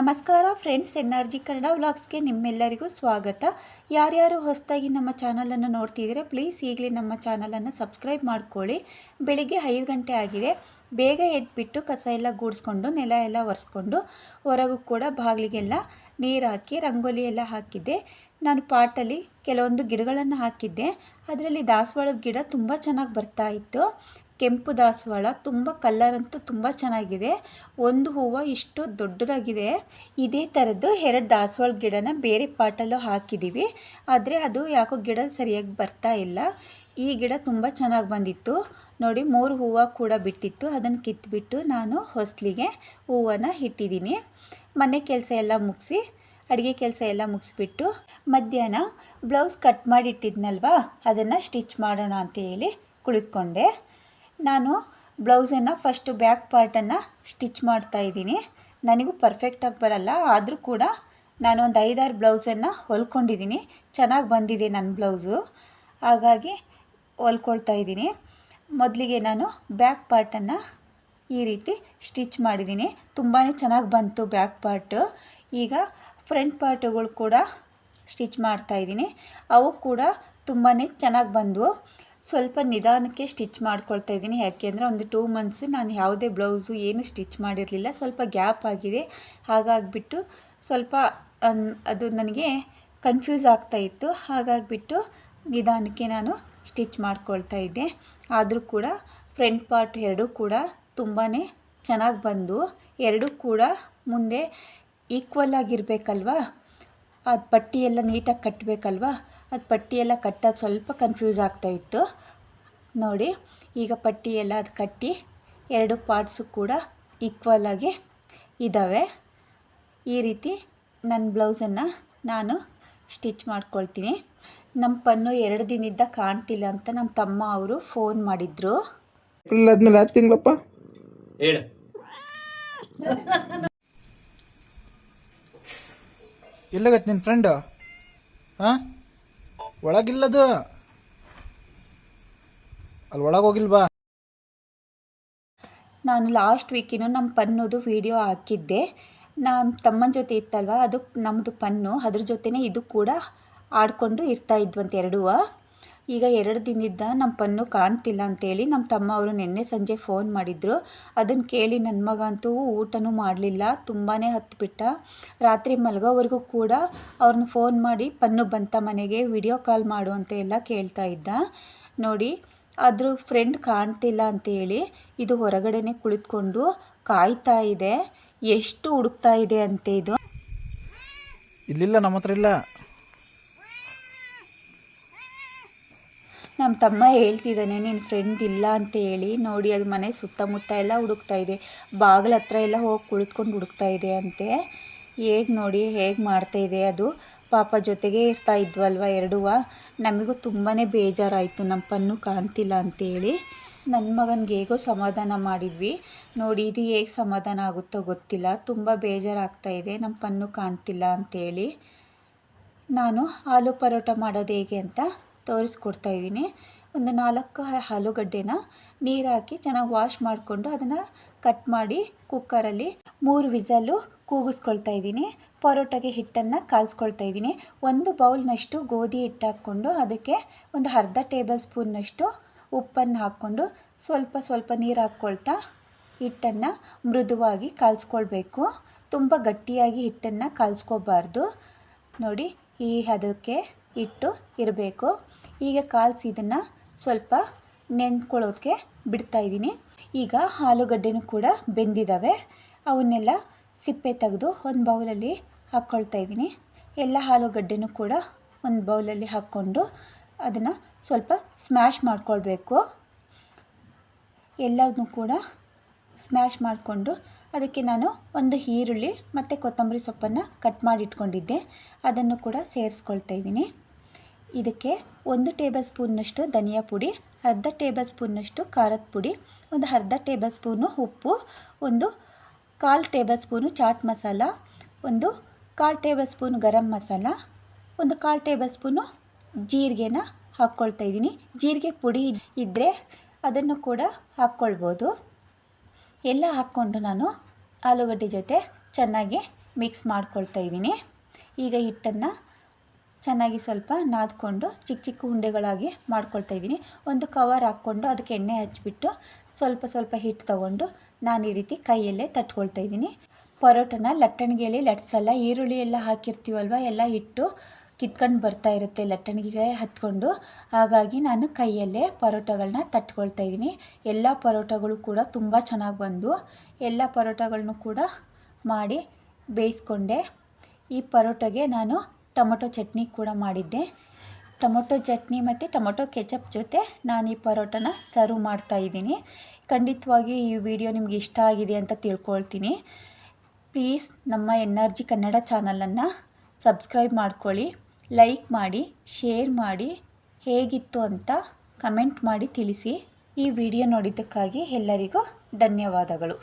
ನಮಸ್ಕಾರ friends, NRG Kannada ವ್ಲಾಗ್ಸ್ಗೆ ನಿಮ್ಮೆಲ್ಲರಿಗೂ ಸ್ವಾಗತ. ಯಾರ್ಯಾರು ಹೊಸದಾಗಿ ನಮ್ಮ ಚಾನಲನ್ನು ನೋಡ್ತಿದ್ದೀರಾ ಪ್ಲೀಸ್ ಈಗಲೇ ನಮ್ಮ ಚಾನಲನ್ನು ಸಬ್ಸ್ಕ್ರೈಬ್ ಮಾಡ್ಕೊಳ್ಳಿ. ಬೆಳಿಗ್ಗೆ 5 ಗಂಟೆ ಆಗಿದೆ. ಬೇಗ ಎದ್ಬಿಟ್ಟು ಕಸ ಎಲ್ಲ ಗೂಡಿಸ್ಕೊಂಡು ನೆಲ ಎಲ್ಲ ಒರೆಸ್ಕೊಂಡು ಹೊರಗೂ ಕೂಡ ಬಾಗಿಲಿಗೆಲ್ಲ ನೀರು ಹಾಕಿ ರಂಗೋಲಿ ಎಲ್ಲ ಹಾಕಿದ್ದೆ. ನಾನು ಪಾಟಲ್ಲಿ ಕೆಲವೊಂದು ಗಿಡಗಳನ್ನು ಹಾಕಿದ್ದೆ. ಅದರಲ್ಲಿ ದಾಸವಾಳದ ಗಿಡ ತುಂಬ ಚೆನ್ನಾಗಿ ಬರ್ತಾ ಇತ್ತು. ಕೆಂಪು ದಾಸವಾಳ ತುಂಬ ಕಲರ್ ಅಂತೂ ತುಂಬ ಚೆನ್ನಾಗಿದೆ. ಒಂದು ಹೂವು ಇಷ್ಟು ದೊಡ್ಡದಾಗಿದೆ. ಇದೇ ಥರದ್ದು 2 ದಾಸವಾಳ ಗಿಡನ ಬೇರೆ ಪಾಟಲ್ಲೂ ಹಾಕಿದ್ದೀವಿ. ಆದರೆ ಅದು ಯಾಕೋ ಗಿಡ ಸರಿಯಾಗಿ ಬರ್ತಾ ಇಲ್ಲ. ಈ ಗಿಡ ತುಂಬ ಚೆನ್ನಾಗಿ ಬಂದಿತ್ತು ನೋಡಿ. 3 ಹೂವು ಕೂಡ ಬಿಟ್ಟಿತ್ತು. ಅದನ್ನು ಕಿತ್ಬಿಟ್ಟು ನಾನು ಹೊಸಲಿಗೆ ಹೂವನ್ನು ಇಟ್ಟಿದ್ದೀನಿ. ಮನೆ ಕೆಲಸ ಎಲ್ಲ ಮುಗಿಸಿ ಅಡುಗೆ ಕೆಲಸ ಎಲ್ಲ ಮುಗಿಸ್ಬಿಟ್ಟು ಮಧ್ಯಾಹ್ನ ಬ್ಲೌಸ್ ಕಟ್ ಮಾಡಿಟ್ಟಿದ್ನಲ್ವ, ಅದನ್ನು ಸ್ಟಿಚ್ ಮಾಡೋಣ ಅಂತ ಹೇಳಿ ಕುಳಿತುಕೊಂಡೆ. ನಾನು ಬ್ಲೌಸನ್ನು ಫಸ್ಟು ಬ್ಯಾಕ್ ಪಾರ್ಟನ್ನು ಸ್ಟಿಚ್ ಮಾಡ್ತಾಯಿದ್ದೀನಿ. ನನಗೂ ಪರ್ಫೆಕ್ಟಾಗಿ ಬರಲ್ಲ, ಆದರೂ ಕೂಡ ನಾನು ಒಂದು 5-6 ಬ್ಲೌಸನ್ನು ಹೊಲ್ಕೊಂಡಿದ್ದೀನಿ. ಚೆನ್ನಾಗಿ ಬಂದಿದೆ ನನ್ನ ಬ್ಲೌಸು, ಹಾಗಾಗಿ ಹೊಲ್ಕೊಳ್ತಾ ಇದ್ದೀನಿ. ಮೊದಲಿಗೆ ನಾನು ಬ್ಯಾಕ್ ಪಾರ್ಟನ್ನು ಈ ರೀತಿ ಸ್ಟಿಚ್ ಮಾಡಿದ್ದೀನಿ. ತುಂಬಾ ಚೆನ್ನಾಗಿ ಬಂತು ಬ್ಯಾಕ್ ಪಾರ್ಟು. ಈಗ ಫ್ರಂಟ್ ಪಾರ್ಟುಗಳು ಕೂಡ ಸ್ಟಿಚ್ ಮಾಡ್ತಾಯಿದ್ದೀನಿ. ಅವು ಕೂಡ ತುಂಬಾ ಚೆನ್ನಾಗಿ ಬಂದವು. ಸ್ವಲ್ಪ ನಿಧಾನಕ್ಕೆ ಸ್ಟಿಚ್ ಮಾಡ್ಕೊಳ್ತಾ ಇದ್ದೀನಿ. ಯಾಕೆಂದರೆ ಒಂದು 2 ಮಂತ್ಸ್ ನಾನು ಯಾವುದೇ ಬ್ಲೌಸು ಏನು ಸ್ಟಿಚ್ ಮಾಡಿರಲಿಲ್ಲ. ಸ್ವಲ್ಪ ಗ್ಯಾಪ್ ಆಗಿದೆ. ಹಾಗಾಗಿಬಿಟ್ಟು ಸ್ವಲ್ಪ ಅದು ನನಗೆ ಕನ್ಫ್ಯೂಸ್ ಆಗ್ತಾಯಿತ್ತು. ಹಾಗಾಗಿಬಿಟ್ಟು ನಿಧಾನಕ್ಕೆ ನಾನು ಸ್ಟಿಚ್ ಮಾಡ್ಕೊಳ್ತಾ ಇದ್ದೆ. ಆದರೂ ಕೂಡ ಫ್ರಂಟ್ ಪಾರ್ಟ್ 2 ಕೂಡ ತುಂಬಾ ಚೆನ್ನಾಗಿ ಬಂದು, 2 ಕೂಡ ಮುಂದೆ ಈಕ್ವಲ್ ಆಗಿರಬೇಕಲ್ವ, ಅದು ಪಟ್ಟಿ ಎಲ್ಲ ನೀಟಾಗಿ ಕಟ್ಟಬೇಕಲ್ವ, ಅದು ಪಟ್ಟಿ ಎಲ್ಲ ಕಟ್ಟೋದು ಸ್ವಲ್ಪ ಕನ್ಫ್ಯೂಸ್ ಆಗ್ತಾಯಿತ್ತು ನೋಡಿ. ಈಗ ಪಟ್ಟಿ ಎಲ್ಲ ಅದು ಕಟ್ಟಿ 2 ಪಾರ್ಟ್ಸು ಕೂಡ ಈಕ್ವಲ್ ಆಗಿ ಇದ್ದಾವೆ. ಈ ರೀತಿ ನನ್ನ ಬ್ಲೌಸನ್ನು ನಾನು ಸ್ಟಿಚ್ ಮಾಡ್ಕೊಳ್ತೀನಿ. ನಮ್ಮ ಪನ್ನು 2 ದಿನದಿಂದ ಕಾಣ್ತಿಲ್ಲ ಅಂತ ನಮ್ಮ ತಮ್ಮ ಅವರು ಫೋನ್ ಮಾಡಿದ್ರು. ಏಪ್ರಿಲ್ ಆದ್ಮೇಲೆ 10 ತಿಂಗಳಪ್ಪ ಹೇಳು. ಎಲ್ಲೋಗತ್ತೆ ನಿನ್ನ ಫ್ರೆಂಡು? ಹಾಂ, ಒಳಗಿಲ್ಲದು, ಅಲ್ಲಿ ಒಳಗೋಗಿಲ್ವಾ? ನಾನು ಲಾಸ್ಟ್ ವೀಕಿನೂ ನಮ್ಮ ಪನ್ನೋದು ವಿಡಿಯೋ ಹಾಕಿದ್ದೆ. ನಮ್ಮ ತಮ್ಮನ ಜೊತೆ ಇತ್ತಲ್ವ, ಅದು ನಮ್ಮದು ಪನ್ನು, ಅದ್ರ ಜೊತೆನೇ ಇದು ಕೂಡ ಆಡಿಕೊಂಡು ಇರ್ತಾಯಿದ್ವಂತೆ 2. ಈಗ 2 ದಿನದಿಂದ ನಮ್ಮ ಪನ್ನು ಕಾಣ್ತಿಲ್ಲ ಅಂತೇಳಿ ನಮ್ಮ ತಮ್ಮ ಅವರು ನಿನ್ನೆ ಸಂಜೆ ಫೋನ್ ಮಾಡಿದರು. ಅದನ್ನು ಕೇಳಿ ನನ್ನ ಮಗ ಅಂತೂ ಊಟನೂ ಮಾಡಲಿಲ್ಲ, ತುಂಬಾ ಹತ್ಬಿಟ್ಟ. ರಾತ್ರಿ ಮಲಗೋವರೆಗೂ ಕೂಡ ಅವ್ರನ್ನ ಫೋನ್ ಮಾಡಿ ಪನ್ನು ಬಂತ ಮನೆಗೆ, ವಿಡಿಯೋ ಕಾಲ್ ಮಾಡು ಅಂತ ಎಲ್ಲ ಕೇಳ್ತಾ ಇದ್ದ ನೋಡಿ. ಅದ್ರ ಫ್ರೆಂಡ್ ಕಾಣ್ತಿಲ್ಲ ಅಂತೇಳಿ ಇದು ಹೊರಗಡೆನೆ ಕುಳಿತುಕೊಂಡು ಕಾಯ್ತಾ ಇದೆ. ಎಷ್ಟು ಹುಡುಕ್ತಾ ಇದೆ ಅಂತೆ ಇದು. ಇಲ್ಲಿಲ್ಲ, ನಮ್ಮ ಹತ್ರ ಇಲ್ಲ. ನಮ್ಮ ತಮ್ಮ ಹೇಳ್ತಿದ್ದಾನೆ ನಿನ್ನ ಫ್ರೆಂಡ್ ಇಲ್ಲ ಅಂತ ಹೇಳಿ. ನೋಡಿ, ಅದು ಮನೆ ಸುತ್ತಮುತ್ತ ಎಲ್ಲ ಹುಡುಕ್ತಾ ಇದೆ, ಬಾಗಿಲ ಹತ್ರ ಎಲ್ಲ ಹೋಗಿ ಕುಳಿತುಕೊಂಡು ಹುಡುಕ್ತಾ ಇದೆ ಅಂತೆ. ಹೇಗೆ ನೋಡಿ ಹೇಗೆ ಮಾಡ್ತಾಯಿದೆ ಅದು. ಪಾಪ ಜೊತೆಗೆ ಇರ್ತಾ ಇದ್ವಲ್ವ 2. ನಮಗೂ ತುಂಬಾ ಬೇಜಾರಾಯಿತು ನಮ್ಮ ಪನ್ನು ಕಾಣ್ತಿಲ್ಲ ಅಂತೇಳಿ. ನನ್ನ ಮಗನಿಗೆ ಹೇಗೋ ಸಮಾಧಾನ ಮಾಡಿದ್ವಿ ನೋಡಿ. ಇದು ಹೇಗೆ ಸಮಾಧಾನ ಆಗುತ್ತೋ ಗೊತ್ತಿಲ್ಲ, ತುಂಬ ಬೇಜಾರಾಗ್ತಾಯಿದೆ ನಮ್ಮ ಪನ್ನು ಕಾಣ್ತಿಲ್ಲ ಅಂತೇಳಿ. ನಾನು ಆಲೂ ಪರೋಟ ಮಾಡೋದು ಹೇಗೆ ಅಂತ ತೋರಿಸ್ಕೊಡ್ತಾಯಿದ್ದೀನಿ. ಒಂದು 4 ಆಲೂಗಡ್ಡೆನ ನೀರು ಹಾಕಿ ಚೆನ್ನಾಗಿ ವಾಶ್ ಮಾಡಿಕೊಂಡು ಅದನ್ನು ಕಟ್ ಮಾಡಿ ಕುಕ್ಕರಲ್ಲಿ 3 ವಿಸಲ್ಲು ಕೂಗಿಸ್ಕೊಳ್ತಾ ಇದ್ದೀನಿ. ಪರೋಟಗೆ ಹಿಟ್ಟನ್ನು ಕಾಲ್ಸ್ಕೊಳ್ತಾ ಇದ್ದೀನಿ. 1 ಬೌಲ್ನಷ್ಟು ಗೋಧಿ ಹಿಟ್ಟು ಹಾಕ್ಕೊಂಡು ಅದಕ್ಕೆ ಒಂದು ಅರ್ಧ ಟೇಬಲ್ ಸ್ಪೂನ್ನಷ್ಟು ಉಪ್ಪನ್ನು ಹಾಕ್ಕೊಂಡು ಸ್ವಲ್ಪ ಸ್ವಲ್ಪ ನೀರು ಹಾಕ್ಕೊಳ್ತಾ ಹಿಟ್ಟನ್ನು ಮೃದುವಾಗಿ ಕಾಲ್ಸ್ಕೊಳ್ಬೇಕು. ತುಂಬ ಗಟ್ಟಿಯಾಗಿ ಹಿಟ್ಟನ್ನು ಕಾಲ್ಸ್ಕೋಬಾರ್ದು ನೋಡಿ. ಈ ಅದಕ್ಕೆ ಹಿಟ್ಟು ಇರಬೇಕು. ಈಗ ಕಾಲ್ಸಿದನ್ನು ಸ್ವಲ್ಪ ನೆನ್ಕೊಳ್ಳೋದಕ್ಕೆ ಬಿಡ್ತಾಯಿದ್ದೀನಿ. ಈಗ ಆಲೂಗಡ್ಡೆನೂ ಕೂಡ ಬೆಂದಿದ್ದಾವೆ. ಅವನ್ನೆಲ್ಲ ಸಿಪ್ಪೆ ತೆಗೆದು ಒಂದು ಬೌಲಲ್ಲಿ ಹಾಕ್ಕೊಳ್ತಾ ಇದ್ದೀನಿ. ಎಲ್ಲ ಆಲೂಗಡ್ಡೆನೂ ಕೂಡ ಒಂದು ಬೌಲಲ್ಲಿ ಹಾಕ್ಕೊಂಡು ಅದನ್ನು ಸ್ವಲ್ಪ ಸ್ಮ್ಯಾಶ್ ಮಾಡ್ಕೊಳ್ಬೇಕು. ಎಲ್ಲವನ್ನೂ ಕೂಡ ಸ್ಮ್ಯಾಶ್ ಮಾಡಿಕೊಂಡು ಅದಕ್ಕೆ ನಾನು ಒಂದು ಈರುಳ್ಳಿ ಮತ್ತು ಕೊತ್ತಂಬರಿ ಸೊಪ್ಪನ್ನು ಕಟ್ ಮಾಡಿ ಇಟ್ಕೊಂಡಿದ್ದೆ, ಅದನ್ನು ಕೂಡ ಸೇರಿಸ್ಕೊಳ್ತಾ ಇದ್ದೀನಿ. ಇದಕ್ಕೆ 1 ಟೇಬಲ್ ಸ್ಪೂನ್ನಷ್ಟು ಧನಿಯಾ ಪುಡಿ, ಅರ್ಧ ಟೇಬಲ್ ಸ್ಪೂನ್ನಷ್ಟು ಖಾರದ ಪುಡಿ, ಒಂದು ಅರ್ಧ ಟೇಬಲ್ ಸ್ಪೂನು ಉಪ್ಪು, ಒಂದು 1/4 ಟೇಬಲ್ ಸ್ಪೂನು ಚಾಟ್ ಮಸಾಲ, ಒಂದು 1/4 ಟೇಬಲ್ ಸ್ಪೂನು ಗರಂ ಮಸಾಲ, ಒಂದು 1/4 ಟೇಬಲ್ ಸ್ಪೂನು ಜೀರಿಗೆನ ಹಾಕ್ಕೊಳ್ತಾ ಇದ್ದೀನಿ. ಜೀರಿಗೆ ಪುಡಿ ಇದ್ದರೆ ಅದನ್ನು ಕೂಡ ಹಾಕ್ಕೊಳ್ಬೋದು. ಎಲ್ಲ ಹಾಕ್ಕೊಂಡು ನಾನು ಆಲೂಗಡ್ಡೆ ಜೊತೆ ಚೆನ್ನಾಗಿ ಮಿಕ್ಸ್ ಮಾಡ್ಕೊಳ್ತಾ ಇದ್ದೀನಿ. ಈಗ ಹಿಟ್ಟನ್ನು ಚೆನ್ನಾಗಿ ಸ್ವಲ್ಪ ನಾದ್ಕೊಂಡು ಚಿಕ್ಕ ಚಿಕ್ಕ ಉಂಡೆಗಳಾಗಿ ಮಾಡ್ಕೊಳ್ತಾ ಇದ್ದೀನಿ. ಒಂದು ಕವರ್ ಹಾಕ್ಕೊಂಡು ಅದಕ್ಕೆ ಎಣ್ಣೆ ಹಚ್ಬಿಟ್ಟು ಸ್ವಲ್ಪ ಸ್ವಲ್ಪ ಹಿಟ್ಟು ತೊಗೊಂಡು ನಾನು ಈ ರೀತಿ ಕೈಯಲ್ಲೇ ತಟ್ಕೊಳ್ತಾ ಇದ್ದೀನಿ. ಪರೋಟನ ಲಟ್ಟಣಿಗೆಯಲ್ಲಿ ಲಟ್ಸಲ್ಲ, ಈರುಳ್ಳಿ ಎಲ್ಲ ಹಾಕಿರ್ತೀವಲ್ವ, ಎಲ್ಲ ಹಿಟ್ಟು ಕಿತ್ಕೊಂಡು ಬರ್ತಾ ಇರುತ್ತೆ ಲಟ್ಟಣಿಗೆ ಹತ್ಕೊಂಡು. ಹಾಗಾಗಿ ನಾನು ಕೈಯಲ್ಲೇ ಪರೋಟಗಳನ್ನ ತಟ್ಕೊಳ್ತಾ ಇದ್ದೀನಿ. ಎಲ್ಲ ಪರೋಟಗಳು ಕೂಡ ತುಂಬ ಚೆನ್ನಾಗಿ ಬಂದು ಎಲ್ಲ ಪರೋಟಗಳನ್ನು ಕೂಡ ಮಾಡಿ ಬೇಯಿಸ್ಕೊಂಡೆ. ಈ ಪರೋಟಗೆ ನಾನು ಟೊಮೊಟೊ ಚಟ್ನಿ ಕೂಡ ಮಾಡಿದ್ದೆ. ಟೊಮೊಟೊ ಚಟ್ನಿ ಮತ್ತು ಟೊಮೊಟೊ ಕೆಚಪ್ ಜೊತೆ ನಾನು ಈ ಪರೋಟನ ಸರ್ವ್ ಮಾಡ್ತಾ ಇದ್ದೀನಿ. ಖಂಡಿತವಾಗಿ ಈ ವಿಡಿಯೋ ನಿಮಗೆ ಇಷ್ಟ ಆಗಿದೆ ಅಂತ ತಿಳ್ಕೊಳ್ತೀನಿ. ಪ್ಲೀಸ್ ನಮ್ಮ NRG ಕನ್ನಡ ಚಾನಲನ್ನು ಸಬ್ಸ್ಕ್ರೈಬ್ ಮಾಡ್ಕೊಳ್ಳಿ, ಲೈಕ್ ಮಾಡಿ, ಶೇರ್ ಮಾಡಿ, ಹೇಗಿತ್ತು ಅಂತ ಕಮೆಂಟ್ ಮಾಡಿ ತಿಳಿಸಿ. ಈ ವಿಡಿಯೋ ನೋಡಿದ್ದಕ್ಕಾಗಿ ಎಲ್ಲರಿಗೂ ಧನ್ಯವಾದಗಳು.